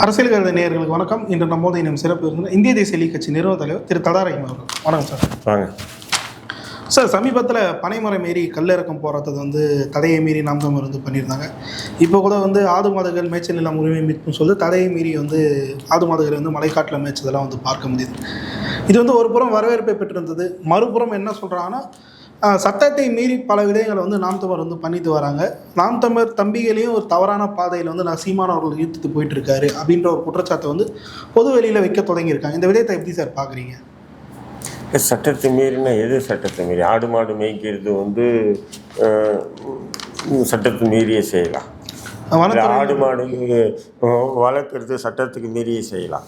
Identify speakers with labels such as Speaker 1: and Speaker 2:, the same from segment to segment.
Speaker 1: அரசியல் கருத நேயர்களுக்கு வணக்கம். இன்று நம்மோது இன்னும் சிறப்பு இருந்து இந்திய தேசிய லீக் கட்சி நிறுவன தலைவர் திரு தடா ரஹீம் அவர்கள். வணக்கம் சார்.
Speaker 2: வாங்க
Speaker 1: சார், சமீபத்தில் பனைமரம் மீறி கல்லிறக்கம் போகிறது தடையை மீறி நாம் தமிழர் பண்ணியிருந்தாங்க. இப்போ கூட ஆடு மாடுகள் மேய்ச்சல் நிலம் உரிமை மீட்புன்னு சொல்லி தடையை மீறி ஆடு மாடுகள் மலைக்காட்டில் மேய்ச்சதெல்லாம் பார்க்க முடியுது. இது ஒரு புறம் வரவேற்பை பெற்றிருந்தது. மறுபுறம் என்ன சொல்கிறாங்கன்னா, சட்டத்தை மீறி பல விடயங்களை நாம் தமிழர் பண்ணிட்டு வராங்க. நாம் தமிழர் தம்பிகளையும் ஒரு தவறான பாதையில் நான் சீமான் அவர்கள் ஈர்த்துட்டு போயிட்டு இருக்காரு அப்படின்ற ஒரு குற்றச்சாட்டை பொது வெளியில் வைக்க தொடங்கியிருக்காங்க. இந்த விடயத்தை எப்படி சார் பார்க்குறீங்க?
Speaker 2: சட்டத்தை மீறினா எது சட்டத்தை மீறி? ஆடு மாடு மேய்க்கிறது சட்டத்தை மீறியே செய்யலாம். ஆடு மாடு வளர்க்குறது சட்டத்துக்கு மீறியே செய்யலாம்.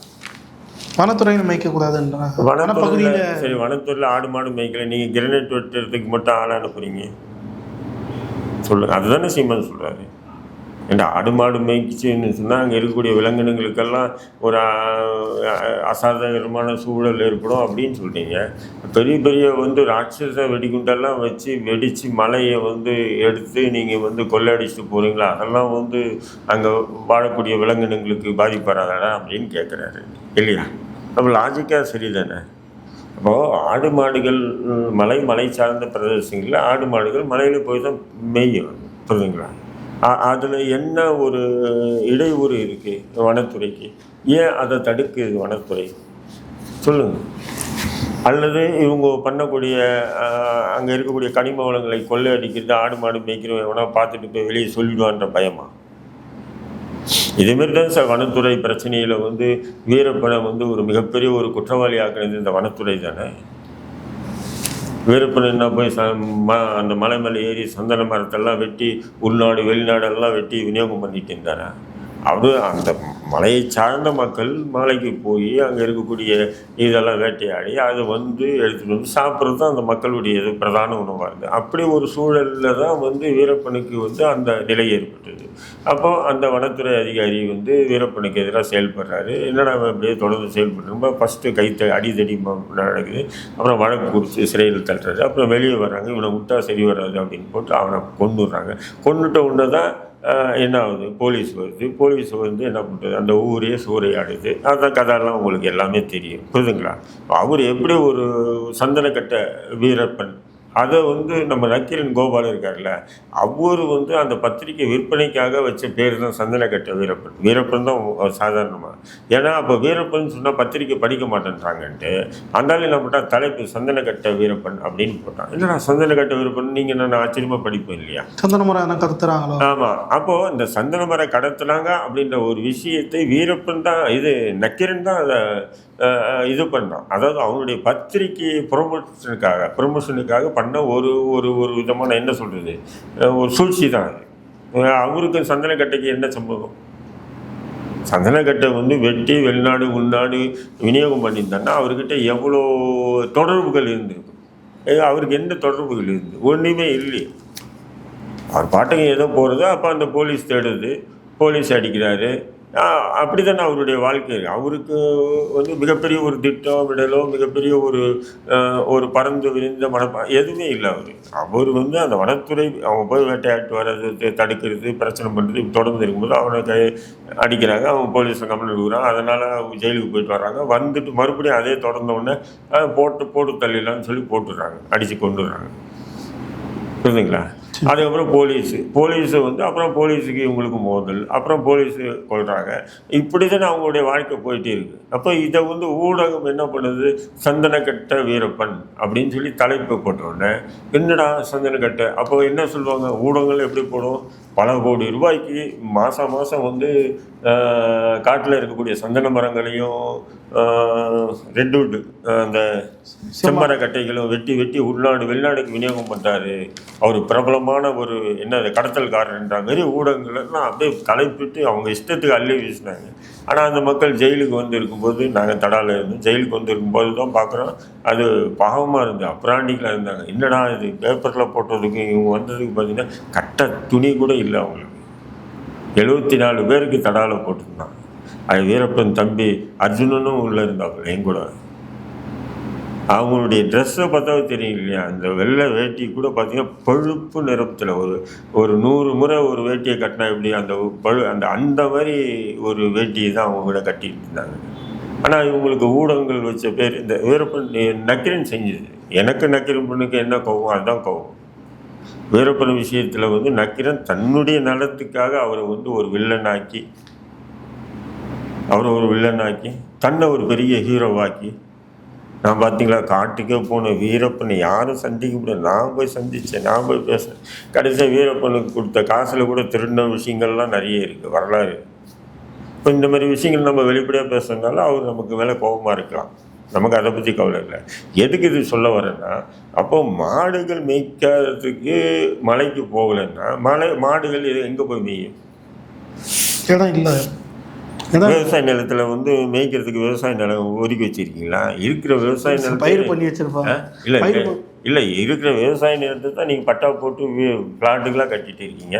Speaker 1: வனத்துறையில் மேய்க்கக்கூடாதுன்ற
Speaker 2: வனப்பகுதியில் சரி, வனத்துறையில் ஆடு மாடு மேய்க்கல, நீங்கள் கிரனேட் வெட்டுறதுக்கு மட்டும் ஆள் அனுப்புறீங்க சொல்லுங்கள். அதுதானே சீமான் சொல்கிறாரு. ஏன்னா ஆடு மாடு மேய்ச்சின்னு சொன்னால் அங்கே இருக்கக்கூடிய விலங்கினங்களுக்கெல்லாம் ஒரு அசாதாரணமான சூழல் ஏற்படும் அப்படின்னு சொல்கிறீங்க. பெரிய பெரிய ராட்சச வெடிகுண்டெல்லாம் வச்சு வெடித்து மலையை எடுத்து நீங்கள் கொள்ளையடிச்சுட்டு போகிறீங்களா? அதெல்லாம் அங்கே வாழக்கூடிய விலங்கினங்களுக்கு பாதிப்படாதாடா அப்படின்னு கேட்குறாரு இல்லையா? நம்ம லாஜிக்காக சரி தானே. அப்போது ஆடு மாடுகள் மலை சார்ந்த பிரதேசங்களில் ஆடு மாடுகள் மலையில் போய் தான் மேயும், புரியுதுங்களா? அதில் என்ன ஒரு இடையூறு இருக்குது வனத்துறைக்கு? ஏன் அதை தடுக்குது வனத்துறை சொல்லுங்கள். அல்லது இவங்க பண்ணக்கூடிய அங்கே இருக்கக்கூடிய கனிம வளங்களை கொள்ளை அடிக்கிறது ஆடு மாடு மேய்க்கிறவங்க எவனா பார்த்துட்டு போய் வெளியே சொல்லிடுவான்ற பயமா? இதேமாரி தான் சார் வனத்துறை பிரச்சனையில் வீரப்பனை ஒரு மிகப்பெரிய ஒரு குற்றவாளி ஆக்குறது இந்த வனத்துறை தானே. வீரப்பன் என்ன போய் அந்த மலை மேலே ஏறி சந்தன மரத்தெல்லாம் வெட்டி உள்நாடு வெளிநாடெல்லாம் வெட்டி விநியோகம் பண்ணிட்டு இருந்தாரா? அவர் அந்த மலையை சார்ந்த மக்கள் மலைக்கு போய் அங்கே இருக்கக்கூடிய இதெல்லாம் வேட்டையாடி அதை எடுத்துகிட்டு சாப்பிட்றது தான் அந்த மக்களுடைய இது பிரதான உணவாக இருக்குது. அப்படி ஒரு சூழலில் தான் வீரப்பனுக்கு அந்த நிலை ஏற்பட்டது. அப்போ அந்த வனத்துறை அதிகாரி வீரப்பனுக்கு எதிராக செயல்படுறாரு. என்னடா அப்படியே தொடர்ந்து செயல்படுறோம். ஃபஸ்ட்டு அடிதடி நடக்குது, அப்புறம் வழக்கு குறித்து சிறையில் தள்ளுறாரு. அப்புறம் வெளியே வர்றாங்க, இவனை விட்டா சரி வராது அப்படின்னு போட்டு அவனை கொண்டுடுறாங்க. கொண்டுட்ட உடனே தான் என்ன ஆகுது? போலீஸ் வருது. போலீஸ் என்ன பண்ணுறது? அந்த ஊரே சூறையாடுது. அந்த கதையெல்லாம் உங்களுக்கு எல்லாமே தெரியும், புரியுதுங்களா? அவர் எப்படி ஒரு சந்தனக்கட்ட வீரப்பன் அதை நம்ம நக்கீரன் கோபால் இருக்கார்ல, அவர் அந்த பத்திரிக்கை விற்பனைக்காக வச்ச பேர் தான் சந்தனக்கட்ட வீரப்பன். வீரப்பன் தான் சாதாரணமாக. ஏன்னா அப்போ வீரப்பன் சொன்னால் பத்திரிக்கை படிக்க மாட்டேன்றாங்கன்ட்டு அந்தாலும் என்ன போட்டால் தலைப்பு சந்தனக்கட்ட வீரப்பன் அப்படின்னு போட்டான். இல்லைனா சந்தனக்கட்ட வீரப்பன் நீங்கள் நான் ஆச்சரியமாக படிப்பேன் இல்லையா?
Speaker 1: சந்தன மரம் கடத்துறாங்களோ?
Speaker 2: ஆமாம். அப்போது இந்த சந்தன மரம் கடத்துனாங்க அப்படின்ற ஒரு விஷயத்தை வீரப்பன் தான் நக்கீரன் தான் அதை இது பண்ணுறான். அதாவது அவனுடைய பத்திரிக்கை ப்ரொமோஷனுக்காக பண்ண ஒரு ஒரு ஒரு விதமான என்ன சொல்கிறது, ஒரு சூழ்ச்சி தான் அது. அவருக்கு சந்தனக்கட்டைக்கு என்ன சம்பவம்? சந்தனக்கட்டை வெட்டி வெளிநாடு உள்நாடு விநியோகம் பண்ணியிருந்தான்னா அவர்கிட்ட எவ்வளோ தொடர்புகள் இருந்திருக்கும். அவருக்கு என்ன தொடர்புகள் இருந்து? ஒன்றுமே இல்லையே. அவர் பாட்டுக்கு ஏதோ போகிறது. அப்போ அந்த போலீஸ் தேடுது, போலீஸ் அடிக்கிறாரு. அப்படி தானே அவருடைய வாழ்க்கை. அவருக்கு மிகப்பெரிய ஒரு திட்டம் விடலோ மிகப்பெரிய ஒரு பறந்து விரிந்த எதுவுமே இல்லை. அவர் அந்த வனத்துறை அவங்க போய் வேட்டையாட்டு வர்றது தடுக்கிறது, பிரச்சனை பண்ணுறது தொடர்ந்து இருக்கும்போது அவனை அடிக்கிறாங்க. அவங்க போலீஸில் கம்ப்ளைண்ட் கொடுக்குறாங்க. அதனால் ஜெயிலுக்கு போயிட்டு வர்றாங்க. மறுபடியும் அதே தொடர்ந்தவுடனே போட்டு தள்ளிடலான்னு சொல்லி போட்டுடுறாங்க, அடித்து கொண்டுடுறாங்க, புரியுதுங்களா? அதுக்கப்புறம் போலீஸு அப்புறம் போலீஸுக்கு இவங்களுக்கு மோதல், அப்புறம் போலீஸு கொள்கிறாங்க. இப்படி தானே அவங்களுடைய வாழ்க்கை போயிட்டே இருக்குது. அப்போ இதை ஊடகம் என்ன பண்ணுது? சந்தனக்கட்ட வீரப்பன் அப்படின்னு சொல்லி தலைப்பு போட்டோடனே என்னடா சந்தனக்கட்டை? அப்போ என்ன சொல்லுவாங்க? ஊடகங்கள் எப்படி போடும்? பல கோடி ரூபாய்க்கு மாதம் காட்டில் இருக்கக்கூடிய சந்தன மரங்களையும் ரெட்வுட் அந்த செம்மர கட்டைகளும் வெட்டி உள்நாடு வெளிநாடுக்கு விநியோகம் பண்ணுறாரு. அவர் பிரபலமான ஒரு கடத்தல்காரன்ற மாரி ஊடகங்கள்லாம் அப்படியே தலைப்பிட்டு அவங்க இஷ்டத்துக்கு அள்ளி வீசினாங்க. ஆனால் அந்த மக்கள் ஜெயிலுக்கு இருக்கும்போது, நாங்கள் தடாவில் இருந்தோம், ஜெயிலுக்கு இருக்கும்போது தான் பார்க்குறோம் அது பாவமாக இருந்தது. அப்ராண்டிகளாக இருந்தாங்க. என்னடா இது பேப்பரில் போட்டதுக்கு இவங்க வந்ததுக்கு பார்த்திங்கன்னா கட்ட துணி கூட இல்லை அவங்களுக்கு. 74 பேருக்கு தடாவில் போட்டிருந்தாங்க. அது வீரப்பன் தம்பி அர்ஜுனனும் உள்ளே இருந்தாங்க என் கூட. அவங்களுடைய ட்ரெஸ்ஸை பார்த்தா தெரியும் இல்லையா, அந்த வெள்ளை வேட்டி கூட பார்த்தீங்கன்னா பழுப்பு நிறத்தில் ஒரு 100 முறை ஒரு வேட்டியை கட்டினா எப்படி அந்த மாதிரி ஒரு வேட்டியை தான் அவங்க கூட கட்டிட்டு இருந்தாங்க. ஆனால் இவங்களுக்கு ஊடகங்கள் வச்ச பேர் இந்த வீரப்பன் நக்கீரன் செஞ்சது. எனக்கு நக்கீரன் பொண்ணுக்கு என்ன கோவம், அதுதான் கோவம். வீரப்பன் விஷயத்தில் நக்கீரன் தன்னுடைய நலத்துக்காக அவரை ஒரு வில்லனாக்கி தன்னை ஒரு பெரிய ஹீரோவாக்கி, நான் பார்த்தீங்களா காட்டுக்கே போன வீரப்பனை யாரும் சந்திக்க முடியாது, நான் போய் சந்தித்தேன், நான் போய் பேசுகிறேன். கடைசியாக வீரப்பனுக்கு கொடுத்த காசில் கூட திருடின விஷயங்கள்லாம் நிறைய இருக்குது, வரலாறு. இப்போ இந்த மாதிரி விஷயங்கள் நம்ம வெளிப்படையாக பேசுறதுனால அவர் நமக்கு மேலே கோபமாக இருக்கலாம், நமக்கு அதை பற்றி கவலை இல்லை. எதுக்கு இது சொல்ல வரேன்னா, அப்போ மாடுகள் மேய்க்கிறதுக்கு மலைக்கு போகலைன்னா மாடுகள் எங்கே போய் மேயும்?
Speaker 1: இடம் இல்லை.
Speaker 2: விவசாய நிலத்தில் மேய்க்கிறதுக்கு விவசாய நிலம் ஒதுக்கி வச்சிருக்கீங்களா? இருக்கிற விவசாய நிலம்
Speaker 1: பயிர் பண்ணி வச்சிருப்பாங்க.
Speaker 2: இல்லை இருக்கிற விவசாய நிலத்தை தான் நீங்கள் பட்டா போட்டு பிளாட்டுக்கெலாம் கட்டிட்டு இருக்கீங்க.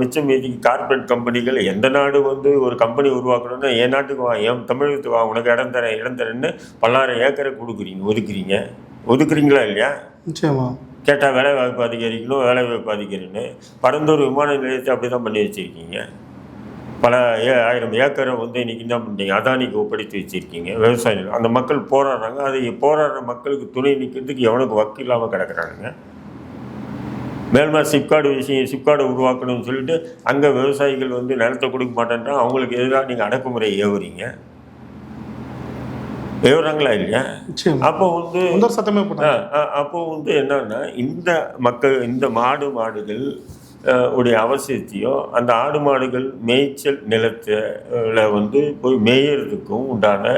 Speaker 2: மிச்சம் மீதிக்கு கார்பரேட் கம்பெனிகள் எந்த நாடு ஒரு கம்பெனி உருவாக்கணும்னா என் நாட்டுக்கு வா, என் தமிழகத்துக்கு வா, உனக்கு இடம் தரேன்னு 10,000 ஏக்கரை ஒதுக்குறீங்களா இல்லையா?
Speaker 1: நிச்சயமா.
Speaker 2: கேட்டால் வேலை வாய்ப்பு அதிகரிக்கணும், வேலை வாய்ப்பு அதிகரிக்கணும். பரந்தூர் விமான நிலையத்தை அப்படி தான் பண்ணி வச்சுருக்கீங்க. பல 1000 ஏக்கரை இன்றைக்கி என்ன பண்ணுறீங்க, அதானிக்கு ஒப்படைத்து வச்சுருக்கீங்க விவசாய நிலம். அந்த மக்கள் போராடுறாங்க. அது போராடுற மக்களுக்கு துணை நிற்கிறதுக்கு எவனுக்கு வக்கு இல்லாமல் கிடக்குறாங்க. மேல்மா சிப்காடு உருவாக்கணும்னு சொல்லிட்டு அங்கே விவசாயிகள் நிலத்தை கொடுக்க மாட்டேன்றா, அவங்களுக்கு எதிராக நீங்கள் அடக்குமுறை ஏவுறாங்களா இல்லையா? அப்போ
Speaker 1: சத்தமே
Speaker 2: அப்போ என்னன்னா இந்த மாடுகள் உடைய அவசியத்தையோ அந்த ஆடு மாடுகள் மேய்ச்சல் நிலத்தில் போய் மேயறதுக்கும் உண்டான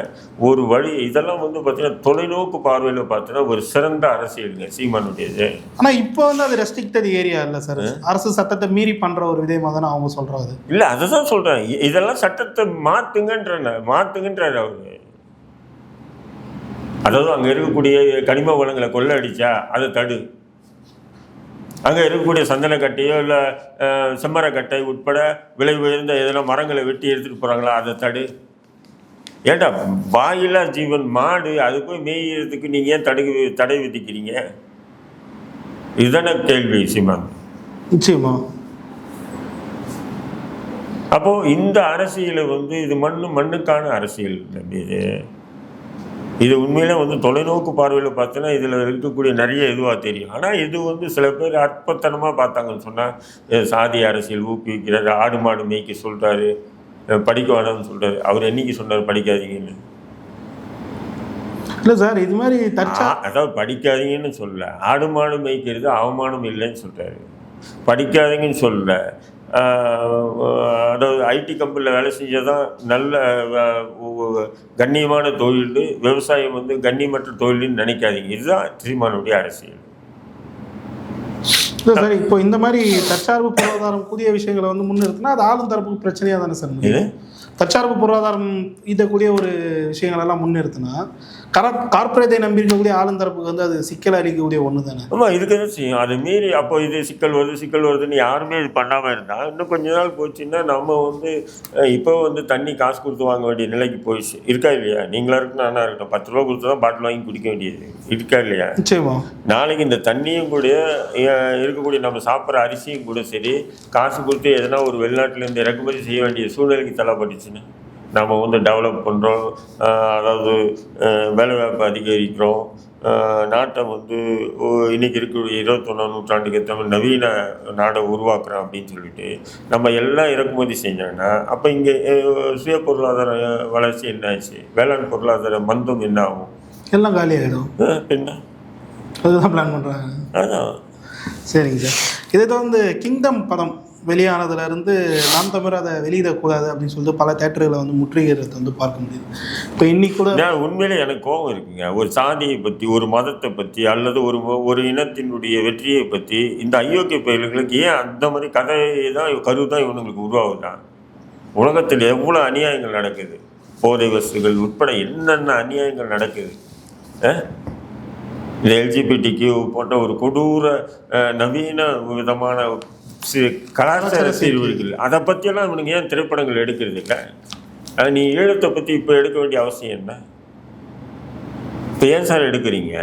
Speaker 2: ஒரு வழி, இதெல்லாம் பார்த்தீங்கன்னா தொலைநோக்கு பார்வையில் பார்த்தீங்கன்னா ஒரு சிறந்த அரசியலுங்க சீமானுடையது.
Speaker 1: ஆனால் இப்போ அது ரெஸ்ட்ரிக்டட் ஏரியா இல்லை சார், அரசு சட்டத்தை மீறி பண்ணுற ஒரு விதமாக தானே அவங்க சொல்கிறாங்க.
Speaker 2: இல்லை, அதை தான் சொல்கிறேன், இதெல்லாம் சட்டத்தை மாற்றுங்கன்றார் அவரு. அதாவது அங்கே இருக்கக்கூடிய கனிம வளங்களை கொள்ளை அடித்தா அதை தடு, அங்கே இருக்கக்கூடிய சந்தனக்கட்டையோ இல்லை செம்மரக்கட்டை உட்பட விலை உயர்ந்த எதனா மரங்களை வெட்டி எடுத்துகிட்டு போகிறாங்களா அதை தடு. ஏண்டா வாயிலா ஜீவன் மாடு, அது போய் மேய்கிறதுக்கு நீங்கள் ஏன் தடை விதிக்கிறீங்க? இதுதானே கேள்வி சீமான்.
Speaker 1: நிச்சயமா.
Speaker 2: அப்போது இந்த அரசியலை இது மண்ணுக்கான அரசியல். இது உண்மையிலே தொலைநோக்கு பார்வையில் பார்த்தோன்னா இதில் இருக்கக்கூடிய நிறைய இதுவாக தெரியும். ஆனால் இது சில பேர் அற்பத்தனமாக பார்த்தாங்கன்னு சொன்னால் சாதி அரசியல் ஊக்குவிக்கிறாரு, ஆடு மாடு மேய்க்க சொல்கிறாரு, படிக்க வேணாம்னு சொல்கிறாரு. அவர் என்னைக்கு சொன்னார் படிக்காதீங்கன்னு?
Speaker 1: இல்லை சார், இது மாதிரி
Speaker 2: அதாவது படிக்காதீங்கன்னு சொல்லலை, ஆடு மாடு மேய்க்கிறது அவமானம் இல்லைன்னு சொல்கிறாரு. படிக்காதீங்கன்னு சொல்லலை, அதாவது ஐடி கம்பெனியில் வேலை செஞ்சால் தான் நல்ல கண்ணியமான தொழில், விவசாயம் கண்ணியமற்ற தொழில்னு நினைக்காதீங்க. இதுதான் சீமானுடைய அரசியல்.
Speaker 1: இல்லை சார், இப்போ இந்த மாதிரி தற்சார்பு பொருளாதாரம் புதிய விஷயங்களை முன்னிறுத்தினா அது ஆளும் தரப்புக்கு பிரச்சனையாக தானே சார் முடியும்? தற்சார்பு பொருளாதாரம் இதக்கூடிய ஒரு விஷயங்களெல்லாம் முன்னிறுத்தினா கார்பரேட்டை நம்பி இருக்கக்கூடிய ஆளுந்தரப்புக்கு அது சிக்கல் அளிக்கக்கூடிய ஒன்று தானே.
Speaker 2: ஆமாம், இதுக்கு தான் செய்யும். அது மீறி அப்போ இது சிக்கல் வருதுன்னு யாருமே இது பண்ணாமல் இருந்தால் இன்னும் கொஞ்ச நாள் போச்சுன்னா நம்ம இப்போ தண்ணி காசு கொடுத்து வாங்க வேண்டிய நிலைக்கு போயிடுச்சு. இருக்கா இல்லையா? நீங்களா இருக்கணும், நானாக இருக்கட்டும், 10 ரூபா கொடுத்து தான் பாட்டில் வாங்கி குடிக்க வேண்டியது இருக்கா இல்லையா?
Speaker 1: நிச்சயமா.
Speaker 2: நாளைக்கு இந்த தண்ணியும் கூட இருக்கக்கூடிய நம்ம சாப்பிட்ற அரிசியும் கூட சரி காசு கொடுத்து எதனா ஒரு வெளிநாட்டிலேருந்து இறக்குமதி செய்ய வேண்டிய சூழ்நிலைக்கு தள்ளப்பட்டுச்சுன்னு நம்ம டெவலப் பண்ணுறோம், அதாவது வேலைவாய்ப்பு அதிகரிக்கிறோம், நாட்டை இன்றைக்கி இருக்கக்கூடிய 21ஆம் நூற்றாண்டுக்கு ஏற்ற நவீன நாடை உருவாக்குறோம் அப்படின்னு சொல்லிட்டு நம்ம எல்லாம் இறக்குமதி செஞ்சோன்னா அப்போ இங்கே சுய பொருளாதார வளர்ச்சி என்ன ஆச்சு? வேளாண் பொருளாதார மந்தம் என்ன ஆகும்?
Speaker 1: எல்லாம் காலியாகிடும்.
Speaker 2: என்ன
Speaker 1: அதுதான் பிளான் பண்ணுறாங்க.
Speaker 2: அதான்.
Speaker 1: சரிங்க சார், இதை தான் கிங்டம் படம் வெளியானதுலேருந்து நாம் தமிழர் அதை வெளியிடக்கூடாது அப்படின்னு சொல்லிட்டு பல தேட்டர்களை முற்றுகிறத பார்க்க முடியுது. இப்போ இன்னைக்கு கூட
Speaker 2: உண்மையிலே எனக்கு கோபம் இருக்குங்க. ஒரு சாதியை பற்றி, ஒரு மதத்தை பற்றி, அல்லது ஒரு இனத்தினுடைய வெற்றியை பற்றி இந்த அயோக்கிய பயிர்களுக்கு ஏன் அந்த மாதிரி கதையை தான் கருதான் இவனுங்களுக்கு உருவாகுதான்? உலகத்தில் எவ்வளோ அநியாயங்கள் நடக்குது, போதை வசதிகள் உட்பட என்னென்ன அநியாயங்கள் நடக்குது. இந்த எல்ஜிபிடிக்கு போட்ட ஒரு கொடூர நவீன விதமான கலாச்சார சீர்குலைகள், அதை பற்றியெல்லாம் இவனுங்க ஏன் திரைப்படங்கள் எடுக்கிறது இல்லை? நீ ஈழத்தை பற்றி இப்போ எடுக்க வேண்டிய அவசியம் என்ன? இப்போ ஏன் சார் எடுக்கிறீங்க?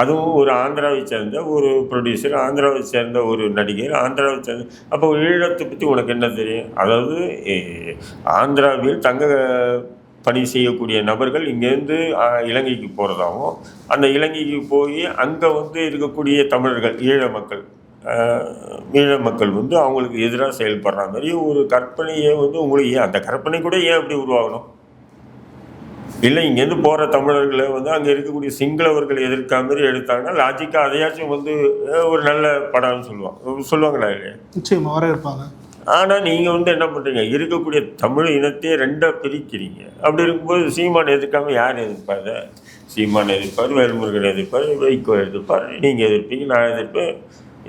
Speaker 2: அதுவும் ஒரு ஆந்திராவை சேர்ந்த ஒரு ப்ரொடியூசர், ஆந்திராவை சேர்ந்த ஒரு நடிகர், ஆந்திராவை சேர்ந்த அப்போ ஈழத்தை பற்றி உனக்கு என்ன தெரியும்? அதாவது ஆந்திராவில் தங்க பணி செய்யக்கூடிய நபர்கள் இங்கேருந்து இலங்கைக்கு போகிறதாகவும், அந்த இலங்கைக்கு போய் அங்கே வந்து இருக்கக்கூடிய தமிழர்கள், ஈழ மக்கள் வந்து அவங்களுக்கு எதிராக செயல்படுற மாதிரி ஒரு கற்பனையை வந்து உங்களுக்கு ஏன் அந்த கற்பனை கூட ஏன் அப்படி உருவாகணும்? இல்லை இங்கேருந்து போகிற தமிழர்களை வந்து அங்கே இருக்கக்கூடிய சிங்களவர்கள் எதிர்க்கிற மாதிரி எடுத்தாங்கன்னா லாஜிக்காக அதையாச்சும் வந்து ஒரு நல்ல படம்னு சொல்லுவாங்களா இல்லையா?
Speaker 1: நிச்சயமாக வரவேற்பாங்க. ஆனால்
Speaker 2: நீங்கள் வந்து என்ன பண்ணுறீங்க, இருக்கக்கூடிய தமிழ் இனத்தையே ரெண்டாக பிரிக்கிறீங்க. அப்படி இருக்கும்போது சீமான் எதிர்க்காம யார் எதிர்ப்பார்? சீமான் எதிர்ப்பார், வேல்முருகன் எதிர்ப்பார், வைகோ எதிர்ப்பார், நீங்கள் எதிர்ப்பீங்க, நான் எதிர்ப்பேன்.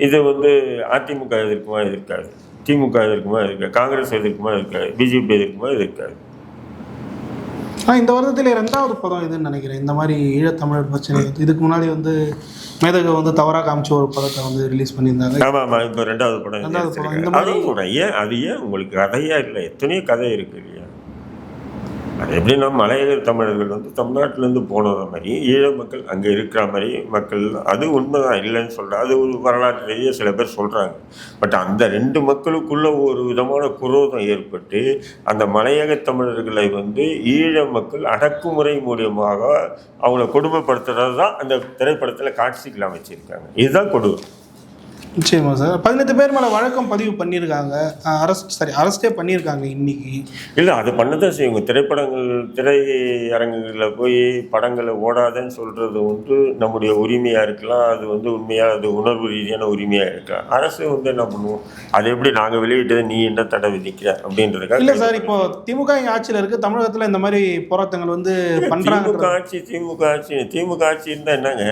Speaker 2: இது வந்து அதிமுக எதிர்க்குமா? எதிர்க்காது. திமுக எதிர்க்குமா? எதிர்க்காது. காங்கிரஸ் எதிர்க்குமா? எதிர்க்காது. பிஜேபி எதிர்க்குமா? எதிர்க்காது.
Speaker 1: இந்த வருடத்தில் 2வது படம் இதுன்னு நினைக்கிறேன். இந்த மாதிரி ஈழத்தமிழர் பிரச்சனை இதுக்கு முன்னாடி வந்து மேதக வந்து தவறாக காமிச்ச ஒரு படத்தை வந்து ரிலீஸ் பண்ணியிருந்தாங்க.
Speaker 2: ஆமாம், இப்போ 2வது படம்.
Speaker 1: இந்த மாதிரி
Speaker 2: கூட ஏன் அது ஏன் உங்களுக்கு கதையாக இல்லை? எத்தனையோ கதை இருக்கு இல்லையா? அது எப்படின்னா மலையக தமிழர்கள் வந்து தமிழ்நாட்டிலேருந்து போனத மாதிரி ஈழ மக்கள் அங்கே இருக்கிற மாதிரி மக்கள், அது உண்மைதான், இல்லைன்னு சொல்கிறேன். அது ஒரு வரலாற்று ரீதியாக சில பேர் சொல்கிறாங்க. பட் அந்த 2 மக்களுக்குள்ள ஒரு விதமான குரோதம் ஏற்பட்டு அந்த மலையக தமிழர்களை வந்து ஈழ மக்கள் அடக்குமுறை மூலியமாக அவங்கள கொடுமைப்படுத்துறது தான் அந்த திரைப்படத்தில் காட்சிகள் அமைச்சிருக்காங்க. இதுதான் கொடுமை.
Speaker 1: நிச்சயமா சார். 18 பேர் மேலே வழக்கம் பதிவு பண்ணியிருக்காங்க. அரெஸ்டே பண்ணியிருக்காங்க இன்னைக்கு.
Speaker 2: இல்லை, அது பண்ணதான் செய்யுங்க. திரையரங்குகளில் போய் படங்களை ஓடாதன்னு சொல்கிறது வந்து நம்முடைய உரிமையாக இருக்கலாம். அது வந்து உண்மையாக அது உணர்வு ரீதியான உரிமையாக இருக்கலாம். அரசு வந்து என்ன பண்ணுவோம், அது எப்படி நாங்கள் வெளியிட்டதை நீ என்ன தடை விதிக்கிற அப்படின்றதுக்காக.
Speaker 1: இல்லை சார், இப்போ திமுக ஆட்சியில் இருக்குது. தமிழகத்தில் இந்த மாதிரி போராட்டங்கள் வந்து பண்ணுறாங்க.
Speaker 2: திமுக ஆட்சி இருந்தால் என்னங்க?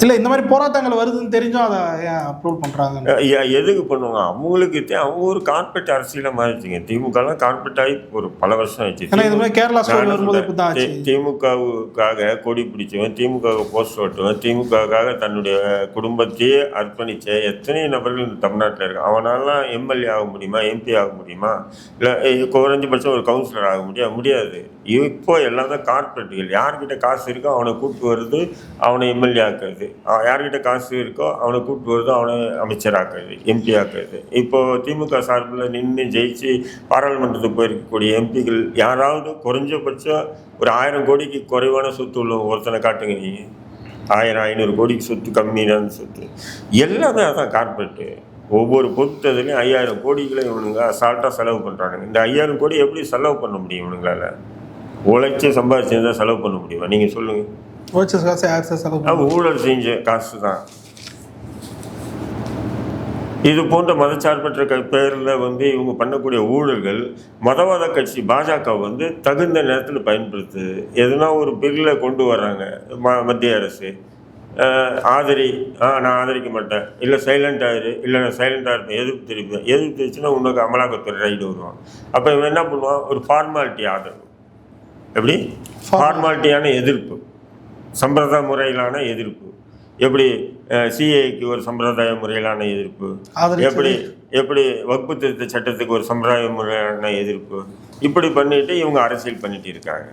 Speaker 1: இல்லை, இந்த மாதிரி போராட்டங்கள் வருதுன்னு தெரிஞ்சும் அதை ஏன் அப்ரூவ் பண்ணுறாங்க?
Speaker 2: எதுக்கு பண்ணுவாங்க? அவங்களுக்கு அவங்க ஒரு கார்பரேட் அரசியலை மாறிச்சிங்க. திமுகலாம் கார்பரேட் ஆகி ஒரு பல வருஷம் ஆயிடுச்சு.
Speaker 1: இந்த மாதிரி கேரளா ஸ்டோரி வரும்போது இப்போ தான்
Speaker 2: திமுகவுக்காக கொடி பிடிச்சவன், திமுக போஸ்ட் ஓட்டுவன், திமுகவுக்காக தன்னுடைய குடும்பத்தையே அர்ப்பணித்த எத்தனை நபர்கள் இந்த தமிழ்நாட்டில் இருக்கு. அவனாலாம் எம்எல்ஏ ஆக முடியுமா? எம்பி ஆக முடியுமா? இல்லை குறைஞ்சபட்சம் ஒரு கவுன்சிலர் ஆக முடியாது. இப்போ எல்லாமே கார்பரேட்டுகள். யார்கிட்ட காசு இருக்கோ அவனை கூப்பிட்டு வருது, அவனை எம்எல்ஏ ஆக்குறது. யார்கிட்ட காசு இருக்கோ அவனை கூப்பிட்டு வருது, அவனை அமைச்சராக்குறது, எம்பி ஆக்குறது. இப்போது திமுக சார்பில் நின்று ஜெயிச்சு பாராளுமன்றத்துக்கு போயிருக்கக்கூடிய எம்பிகள் யாராவது குறைஞ்சபட்சம் ஒரு 1000 கோடிக்கு குறைவான சொத்து உள்ள ஒருத்தனை காட்டுங்க. நீங்கள் 1000-500 கோடிக்கு சொத்து, கம்மியான சொத்து, எல்லாமே அதான் கார்பரேட்டு. ஒவ்வொரு பொறுத்ததுலேயும் 5000 கோடிகளை இவனுங்க அசால்ட்டாக செலவு பண்ணுறாங்க. இந்த 5000 கோடி எப்படி செலவு பண்ண முடியும் இவனுங்களால்? உழைச்சி சம்பாதிச்சு தான் செலவு பண்ண முடியுமா? நீங்கள் சொல்லுங்கள். ஊழல் செஞ்ச காசு தான். இது போன்ற மதச்சார்பற்ற பேரில் வந்து இவங்க பண்ணக்கூடிய ஊழல்கள் மதவாத கட்சி பாஜக வந்து தகுந்த நேரத்தில் பயன்படுத்துது. எதுனா ஒரு பில்லை கொண்டு வர்றாங்க மத்திய அரசு, நான் ஆதரிக்க மாட்டேன், இல்லை சைலண்ட் ஆயிரு, இல்லை நான் சைலண்டாக இருப்பேன், எதிர்ப்பு தெரிச்சுன்னா உனக்கு அமலாக்கத்துறை ரைடு வருவான். அப்போ இவன் என்ன பண்ணுவான்? ஒரு ஃபார்மாலிட்டி ஆதரவு. எப்படி ஃபார்மாலிட்டியான எதிர்ப்பு, சம்பிரதாய முறையிலான எதிர்ப்பு. எப்படி சிஏக்கு ஒரு சம்பிரதாய முறையிலான எதிர்ப்பு, எப்படி வக்பு திருத்த சட்டத்துக்கு ஒரு சம்பிரதாய முறையான எதிர்ப்பு, இப்படி பண்ணிட்டு இவங்க அரசியல் பண்ணிட்டு இருக்காங்க.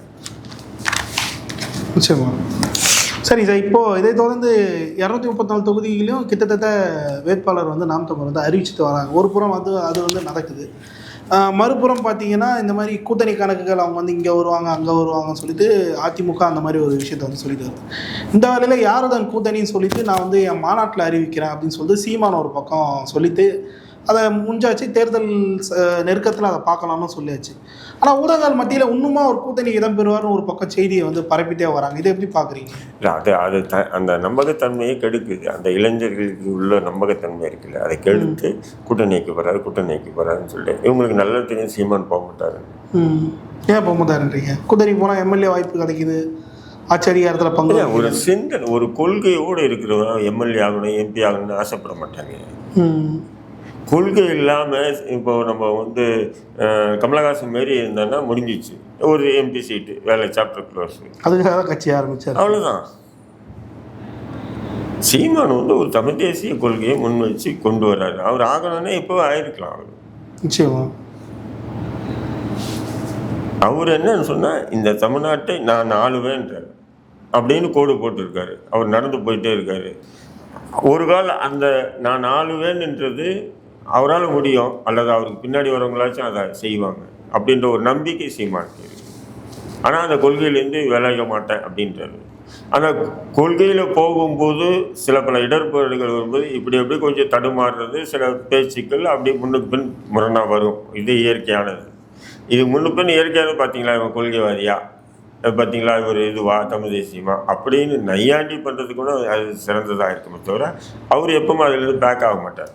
Speaker 1: நிச்சயமா. சரி சார், இப்போது இதை தொடர்ந்து 234 தொகுதிகளிலும் கிட்டத்தட்ட வேட்பாளர் வந்து நாம் தமிழர் வந்து அறிவிச்சுட்டு வராங்க. ஒரு புறம் அது வந்து நடக்குது. மறுபுறம் பார்த்தீங்கன்னா இந்த மாதிரி கூட்டணி கணக்குகள் அவங்க வந்து இங்கே வருவாங்க அங்கே வருவாங்கன்னு சொல்லிட்டு அதிமுக அந்த மாதிரி ஒரு விஷயத்தை வந்து சொல்லிட்டு வருது. இந்த வேலையில் யாருடன் கூட்டணின்னு சொல்லிட்டு நான் வந்து என் மாநாட்டில் அறிவிக்கிறேன் அப்படின்னு சொல்லிட்டு சீமான ஒரு பக்கம் சொல்லிட்டு அதை முடிஞ்சாச்சு. தேர்தல் நெருக்கத்தில் அதை பார்க்கலாம்னு சொல்லியாச்சு. ஆனால் ஊடகங்கள் மத்தியில் இன்னுமா ஒரு கூட்டணி இடம்பெறுவார்னு ஒரு பக்கம் செய்தியை வந்து பரப்பிட்டே வராங்க. இதை எப்படி பார்க்குறீங்க?
Speaker 2: இல்லை, அது அந்த நம்பகத்தன்மையை கெடுக்குது. அந்த இளைஞர்களுக்கு உள்ள நம்பகத்தன்மை இருக்குல்ல, அதை கெடுத்து கூட்டணிக்கு வராதுன்னு சொல்லிட்டு இவங்களுக்கு நல்லா தெரியும் சீமான் போக மாட்டாரு.
Speaker 1: ஏன் போக மாட்டாருன்றீங்க? கூட்டணி போனால் எம்எல்ஏ வாய்ப்பு கிடைக்குது, ஆட்சி அதிகாரத்தில் பங்கு.
Speaker 2: ஒரு சிந்தனை, ஒரு கொள்கையோடு இருக்கிறவங்க எம்எல்ஏ ஆகணும், எம்பி ஆகணும்னு ஆசைப்பட மாட்டாங்க. கொள்கை இல்லாமல் இப்போ நம்ம வந்து கமலஹாசன் மாரி இருந்தோன்னா முடிஞ்சிச்சு, ஒரு எம்பி சீட்டு வேலை, சாப்டர் க்ளோஸ்.
Speaker 1: அதுக்காக தான் கட்சி ஆரம்பிச்சார்,
Speaker 2: அவ்வளோதான். சீமான் வந்து ஒரு தமிழ் தேசிய கொள்கையை முன் வச்சு கொண்டு வர்றாரு. அவர் ஆகணும்னா இப்போ ஆயிருக்கலாம். அவர்
Speaker 1: நிச்சயமா
Speaker 2: அவர் என்னன்னு சொன்னால் இந்த தமிழ்நாட்டை நான் ஆளுவேன்றார் அப்படின்னு கோடு போட்டிருக்காரு. அவர் நடந்து போயிட்டே இருக்காரு. ஒரு காலம் அந்த நான் ஆளுவேன்ன்றது அவரால் முடியும், அல்லது அவருக்கு பின்னாடி வரவங்களாச்சும் அதை செய்வாங்க அப்படின்ற ஒரு நம்பிக்கை சீமானுக்கு இருக்கு. ஆனால் அந்த கொள்கையிலேருந்து விலக மாட்டேன் அப்படின்றாரு. ஆனால் கொள்கையில் போகும்போது சில பல இடர்பாடுகள் வரும்போது இப்படி எப்படி கொஞ்சம் தடுமாறுறது, சில பேச்சுக்கள் அப்படி முன்னுக்கு பின் முரணாக வரும். இது இயற்கையானது. இது முன்னுக்கு பின் இயற்கையானது. பார்த்தீங்களா இவன் கொள்கைவாதியா, பார்த்தீங்களா இவர் இதுவா தமிழ் தேசியமா அப்படின்னு நையாண்டி பண்ணுறது கூட அது சிறந்ததாக இருக்குமே தவிர அவர் எப்பவுமே அதிலிருந்து பேக் ஆக மாட்டார்.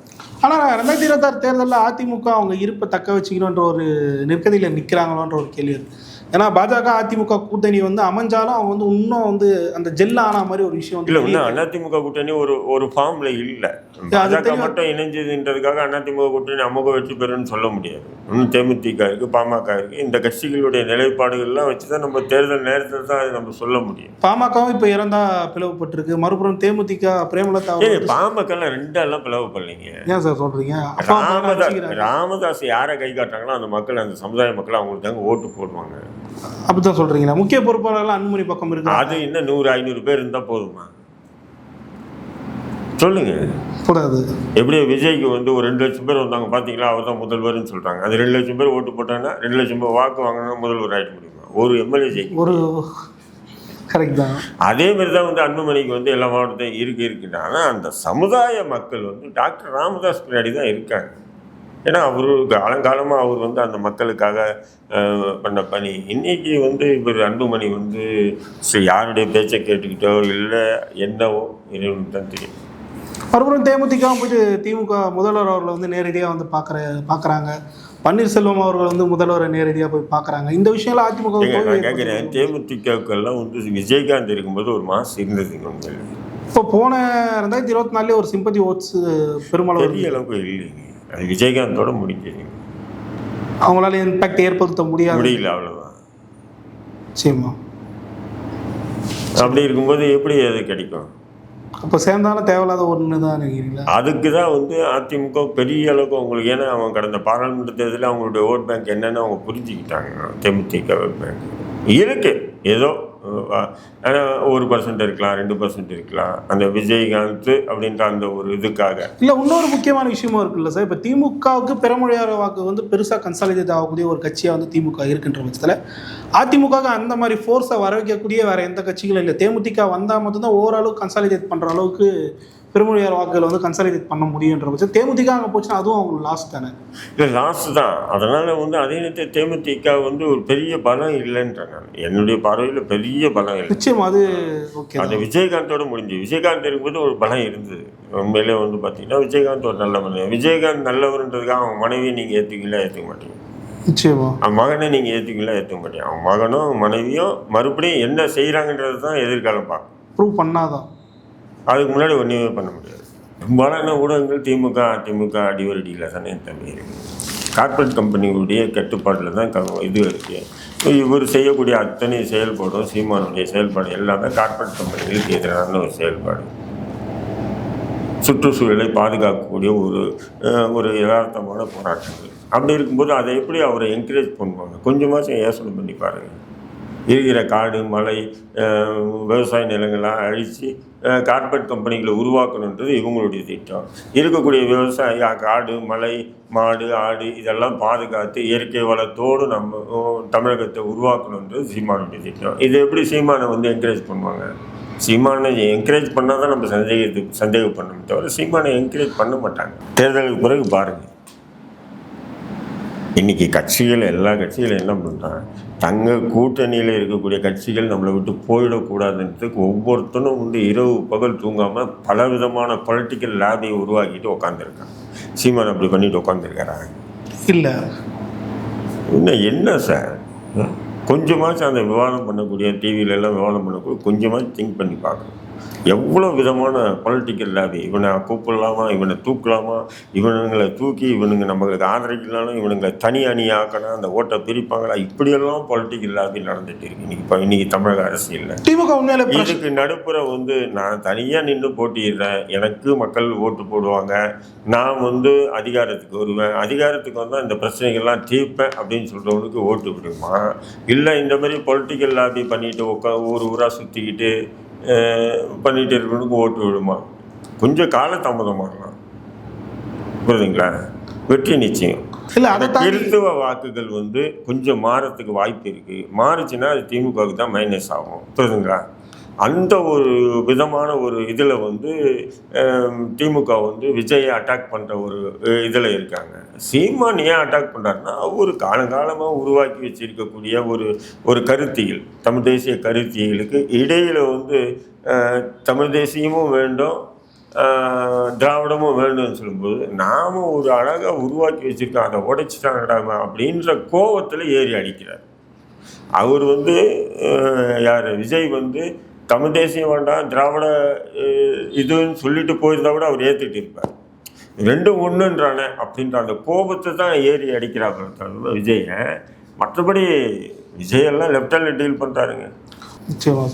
Speaker 1: ஆனால் 2026 தேர்தலில் அதிமுக அவங்க இருப்பை தக்க வச்சுக்கணுன்ற ஒரு நெருக்கடியில் நிற்கிறாங்களோன்ற ஒரு கேள்வி இருக்குது. ஏன்னா பாஜக அதிமுக கூட்டணி வந்து அமைஞ்சாலும் அவங்க வந்து இன்னும் வந்து அந்த ஜெல்ல ஆன மாதிரி ஒரு விஷயம்
Speaker 2: இல்லை. இன்னும் அதிமுக கூட்டணி ஒரு ஃபார்ம்ல இல்லை. பாஜக மட்டும் இணைஞ்சதுன்றதுக்காக அதிமுக கூட்டணி அமோக வெற்றி பெறும்னு சொல்ல முடியாது. இன்னும் தேமுதிக இருக்கு, பாமக இருக்கு. இந்த கட்சிகளுடைய நிலைப்பாடுகள்லாம் வச்சுதான் நம்ம தேர்தல் நேரத்தில் தான் நம்ம சொல்ல முடியும்.
Speaker 1: பாமகவும் இப்போ இறந்தா பிளவுபட்டிருக்கு. மறுபுறம் தேமுதிக பிரேமலதா
Speaker 2: பாமகலாம் ரெண்டெல்லாம் பிளவுப்படலைங்க.
Speaker 1: ஏன் சார் சொல்றீங்க?
Speaker 2: ராமதாஸ் யாரை கை காட்டுறாங்களோ அந்த மக்கள், அந்த சமுதாய மக்கள் அவங்களுக்கு தாங்க ஓட்டு போடுவாங்க.
Speaker 1: அப்படித்தான் சொல்றீங்களா? முக்கிய பொறுப்பாளர்கள் அன்புமணி பக்கம் இருக்கு.
Speaker 2: அது இன்னும் 100-500 பேர் இருந்தா போதுமா? சொல்லுங்க.
Speaker 1: கூடாது.
Speaker 2: எப்படி விஜய்க்கு வந்து ஒரு 2 லட்சம் பேர் வந்தாங்க பார்த்தீங்களா, அவர் தான் முதல்வர்னு சொல்றாங்க. அது 2 லட்சம் பேர் ஓட்டு போட்டாங்கன்னா 2 லட்சம் பேர் வாக்கு வாங்கினா முதல்வர் ஆகிட முடியுமா? ஒரு எம்எல்ஏ ஜெயிக்கும்.
Speaker 1: ஒரு கரெக்ட் தான்.
Speaker 2: அதே மாதிரி தான் வந்து அன்புமணிக்கு வந்து எல்லா மாவட்டத்தையும் இருக்குன்னா, ஆனால் அந்த சமுதாய மக்கள் வந்து டாக்டர் ராமதாஸ் பின்னாடி தான் இருக்காங்க. ஏன்னா அவரு காலங்காலமாக அவர் வந்து அந்த மக்களுக்காக பண்ண பணி. இன்னைக்கு வந்து இவர் அன்புமணி வந்து யாருடைய பேச்சை கேட்டுக்கிட்டோ இல்லை என்னவோ இறைவனுக்கு தான் தெரியும்.
Speaker 1: மறுபுறம் தேமுதிக போயிட்டு திமுக முதல்வர் அவர்களை வந்து நேரடியாக வந்து பார்க்குறாங்க. பன்னீர்செல்வம் அவர்கள் வந்து முதல்வரை நேரடியாக போய் பார்க்குறாங்க. இந்த விஷயம்லாம் அதிமுக
Speaker 2: நான் கேட்குறேன். தேமுதிகவுக்கெல்லாம் வந்து விஜயகாந்த் இருக்கும்போது ஒரு மாசம் இருந்ததுங்க உண்மையில.
Speaker 1: இப்போ போன 2024 ஒரு சிம்பதி ஓட்ஸ் பெருமளவு
Speaker 2: பெரிய அளவுக்கு இல்லைங்க. அது விஜயகாந்தோட முடிஞ்சது.
Speaker 1: அவங்களால இம்பாக்ட் ஏற்படுத்த முடியல,
Speaker 2: அவ்வளோதான்.
Speaker 1: சரிம்மா.
Speaker 2: அப்படி இருக்கும்போது எப்படி அது கிடைக்கும்?
Speaker 1: அப்போ சேர்ந்தாலும் தேவையில்லாத ஒன்று தான் நினைக்கிறீங்களா?
Speaker 2: அதுக்கு தான் வந்து அதிமுக பெரிய அளவுக்கு அவங்களுக்கு, ஏன்னா அவங்க கடந்த பாராளுமன்ற தேர்தலில் அவங்களுடைய ஓட் பேங்க் என்னென்னு அவங்க புரிஞ்சுக்கிட்டாங்க. தேமுதிக ஓட் பேங்க் இருக்கு ஏதோ 1% இருக்கலாம், 2% இருக்கலாம். அந்த விஜயகாந்த் அப்படின்ற அந்த ஒரு இதுக்காக
Speaker 1: இல்லை. இன்னொரு முக்கியமான விஷயமும் இருக்குல்ல சார். இப்போ திமுகவுக்கு பெருமொழியார வாக்கு வந்து பெருசாக கன்சாலிடேட் ஆகக்கூடிய ஒரு கட்சியாக வந்து திமுக இருக்குன்ற பட்சத்தில் அதிமுகவுக்கு அந்த மாதிரி ஃபோர்ஸை வர வைக்கக்கூடிய வேறு எந்த கட்சிகளும் இல்லை. தேமுதிக வந்தால் மட்டும்தான் ஓரளவுக்கு கன்சாலிடேட் பண்ணுற அளவுக்கு பெருமொழியார் வாக்குகள் வந்து கன்சாலிடேட் பண்ண முடியுன்ற பட்சம் தேமுதிக அங்கே போச்சுன்னா அதுவும் அவங்களுக்கு லாஸ் தானே?
Speaker 2: இல்லை, லாஸ் தான். அதனால் வந்து அதே நேரத்தில் தேமுதிக வந்து ஒரு பெரிய பலம் இல்லைன்ற நான் என்னுடைய பார்வையில் பெரிய பலம் இல்லை.
Speaker 1: நிச்சயம் அது ஓகே.
Speaker 2: அது விஜயகாந்தோட முடிஞ்சு. விஜயகாந்த் இருக்கும்போது ஒரு பலம் இருந்தது. உண்மையிலே வந்து பார்த்தீங்கன்னா விஜயகாந்த் ஒரு நல்ல மனிதன். விஜயகாந்த் நல்லவருன்றதுக்காக அவன் மனைவியை நீங்கள் ஏற்றுக்க மாட்டீங்க.
Speaker 1: நிச்சயமா.
Speaker 2: அவன் மகனை நீங்கள் ஏற்றுக்க மாட்டீங்க. அவன் மகனும் மனைவியும் மறுபடியும் என்ன செய்கிறாங்கன்றது தான் எதிர்காலம் பார்க்கும்.
Speaker 1: ப்ரூவ் பண்ணாதான். அதுக்கு
Speaker 2: முன்னாடி ஒன்றுமே பண்ண முடியாது. பெரும்பாலான ஊடகங்கள் திமுக அதிமுக அடிவரடியில் தானே தம்பி இருக்குது. கார்பரேட் கம்பெனிகளுடைய கட்டுப்பாட்டில் தான் இது இருக்குது. இவர் செய்யக்கூடிய அத்தனை செயல்பாடும், சீமானுடைய செயல்பாடு எல்லாமே கார்பரேட் கம்பெனிகளுக்கு எதிரான ஒரு செயல்பாடு. சுற்றுச்சூழலை பாதுகாக்கக்கூடிய ஒரு யதார்த்தமான போராட்டங்கள். அப்படி இருக்கும்போது அதை எப்படி அவரை என்கரேஜ் பண்ணுவாங்க? கொஞ்சமாச்சும் யோசனை பண்ணி பாருங்கள். இருக்கிற காடு மலை விவசாய நிலங்கள்லாம் அழித்து கார்பரேட் கம்பெனிகளை உருவாக்கணுன்றது இவங்களுடைய திட்டம். இருக்கக்கூடிய விவசாய காடு மலை மாடு ஆடு இதெல்லாம் பாதுகாத்து இயற்கை வளத்தோடு நம்ம தமிழகத்தை உருவாக்கணுன்றது சீமானுடைய திட்டம். இது எப்படி சீமானை வந்து என்கரேஜ் பண்ணுவாங்க? சீமானை என்கரேஜ் பண்ணால் தான் நம்ம சந்தேகம் பண்ணணும் தவிர சீமானை என்கரேஜ் பண்ண மாட்டாங்க. தேர்தலுக்கு பிறகு பாருங்கள், இன்றைக்கி கட்சிகள் எல்லா கட்சிகளும் என்ன பண்ணுறாங்க, தங்கள் கூட்டணியில் இருக்கக்கூடிய கட்சிகள் நம்மளை விட்டு போயிடக்கூடாதுன்றதுக்கு ஒவ்வொருத்தரும் வந்து இரவு பகல் தூங்காமல் பல விதமான பொலிட்டிக்கல் லேபை உருவாக்கிட்டு உட்காந்துருக்காங்க. சீமான் அப்படி பண்ணிட்டு உட்காந்துருக்காரா?
Speaker 1: இல்லை.
Speaker 2: இன்னும் என்ன சார், கொஞ்சமாச்சும் அந்த விவாதம் பண்ணக்கூடிய டிவியிலெல்லாம் விவாதம் பண்ணக்கூடிய கொஞ்சமாச்சும் திங்க் பண்ணி பார்க்கணும். எவ்வளோ விதமான பொலிட்டிக்கல் லாபி, இவனை கூப்பிடலாமா, இவனை தூக்கலாமா, இவனுங்களை தூக்கி இவனுங்க நம்மளுக்கு ஆதரிக்கலாலும் இவனுங்களை தனி அணியாக்கணும், அந்த ஓட்டை பிரிப்பாங்களா, இப்படியெல்லாம் பொலிட்டிக்கல் லாபி நடந்துட்டு இருக்கு இன்னைக்கு தமிழக அரசியலில்.
Speaker 1: திமுக உண்மையில
Speaker 2: இதுக்கு நடுப்புற நான் தனியாக நின்று போட்டிடுறேன், எனக்கு மக்கள் ஓட்டு போடுவாங்க, நான் அதிகாரத்துக்கு வருவேன், அதிகாரத்துக்கு வந்தால் இந்த பிரச்சனைகள்லாம் தீர்ப்பேன் அப்படின்னு சொல்கிறவனுக்கு ஓட்டு விடுமா, இல்லை இந்த மாதிரி பொலிட்டிக்கல் லாபி பண்ணிட்டு ஊராக சுற்றிக்கிட்டு பண்ணிட்டு இருக்கிறவனுக்கு ஓட்டு விடுமா? கொஞ்சம் காலதாமதமாகலாம், புரியுதுங்களா? வெற்றி நிச்சயம். கிறிஸ்துவ வாக்குகள் கொஞ்சம் மாறத்துக்கு வாய்ப்பு இருக்குது. மாறுச்சுன்னா அது திமுகவுக்கு தான் மைனஸ் ஆகும், புரியுதுங்களா? அந்த ஒரு விதமான ஒரு இதில் திமுக விஜயை அட்டாக் பண்ணுற ஒரு இதில் இருக்காங்க. சீமான் ஏன் அட்டாக் பண்ணுறாருன்னா, அவர் காலங்காலமாக உருவாக்கி வச்சிருக்கக்கூடிய ஒரு கருத்தியல், தமிழ் தேசிய கருத்தியலுக்கு இடையில் தமிழ் தேசியமும் வேண்டும், திராவிடமும் வேண்டும்னு சொல்லும்போது நாம் ஒரு அழகாக உருவாக்கி வச்சுருக்கோம், அதை உடைச்சிட்டாங்கடாம அப்படின்ற கோபத்தில் ஏறி அடிக்கிறார். அவர் யார் விஜய் தமிழ் தேசியம் வேண்டாம், திராவிட இதுன்னு சொல்லிட்டு போயிருந்தா கூட அவர் ஏற்றுக்கிட்டு இருப்பார். ரெண்டும் ஒன்றுன்றானே அப்படின்ற அந்த கோபத்தை தான் ஏறி அடிக்கிறாங்க விஜயை. மற்றபடி விஜயெல்லாம் லெஃப்ட் ஹேண்டில் டீல் பண்ணுறாருங்க.
Speaker 1: நிச்சயமாக.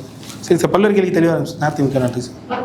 Speaker 1: சரி சார், பல்லவர் கேள்வி தெளிவாக இருந்துச்சு. நன்றி சார்.